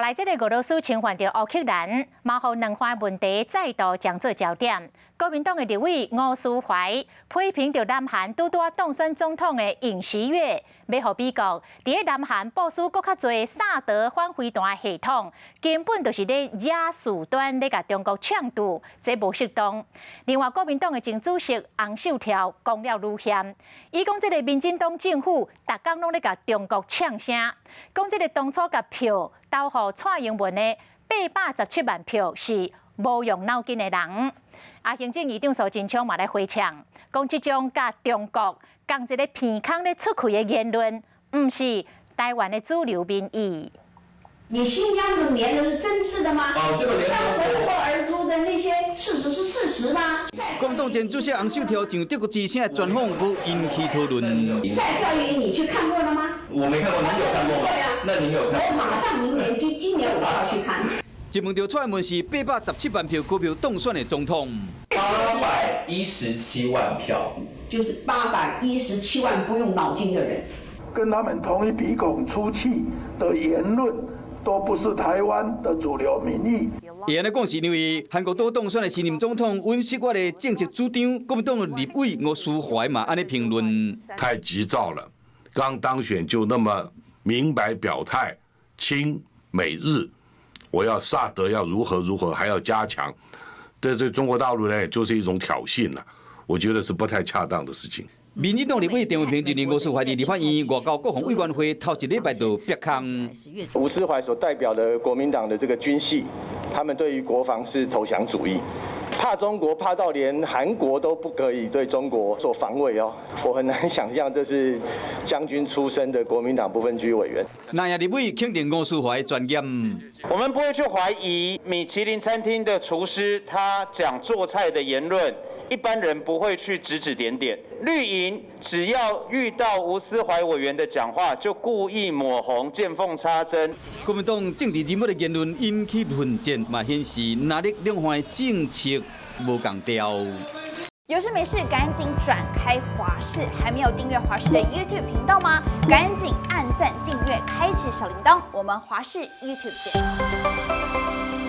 来这个俄罗斯侵犯着乌克兰，嘛互两方问题再度将做焦点。国民党的立委吴思怀批评着南韩拄拄当选总统的尹锡悦，要互美国伫南韩部署搁较侪萨德反飞弹系统，根本就是咧惹事端咧甲中国抢渡，这无适当。另外，国民党的前主席洪秀条讲了愈险，伊讲这个民进党政府逐工拢咧甲中国呛声，讲这个当初甲票投互蔡英文的817万票是无用脑筋的人。行政院长苏贞昌嘛来回呛，讲即种甲中国共一个鼻孔咧出气的言论，毋是台湾的主流民意。你新疆的棉是真实的吗？这个像脱口而出的那些事实是事实吗？国民党前主席洪秀条上德国之声的专访，不引起讨论。再教育你去看过了吗？我没看过，您有看过吗？对呀，那您有看？我马上明年就今年我就要去看。一问到蔡英文是817万票股票当选的总统，817万票，就是817万不用脑筋的人，跟他们同一鼻孔出气的言论，都不是台湾的主流民意。伊安尼讲是因为韩国党当选的新任总统尹锡悦的政绩主张，国民党的立委吴思怀嘛安尼评论。太急躁了，刚当选就那么明白表态，亲美日。我要萨德要如何，还要加强，对这中国大陆呢，就是一种挑衅了。我觉得是不太恰当的事情。民进党立委陈伟平今年吴思怀伫立法院外交国防委员会头一礼拜就逼空。吴思怀所代表的国民党的这个军系，他们对于国防是投降主义。怕中国，怕到连韩国都不可以对中国做防卫哦，我很难想象这是将军出身的国民党不分区委员。南亚立委肯定吴思怀专业。我们不会去怀疑米其林餐厅的厨师他讲做菜的言论，一般人不会去指点点。绿营只要遇到吴思怀委员的讲话，就故意抹红、见缝插针。国民党政治人物的言论引起混战，嘛显示哪里两方的政策无共调。有事没事赶紧转开华视，还没有订阅华视的 YouTube 频道吗？赶紧按赞、订阅、开启小铃铛，我们华视 YouTube 见。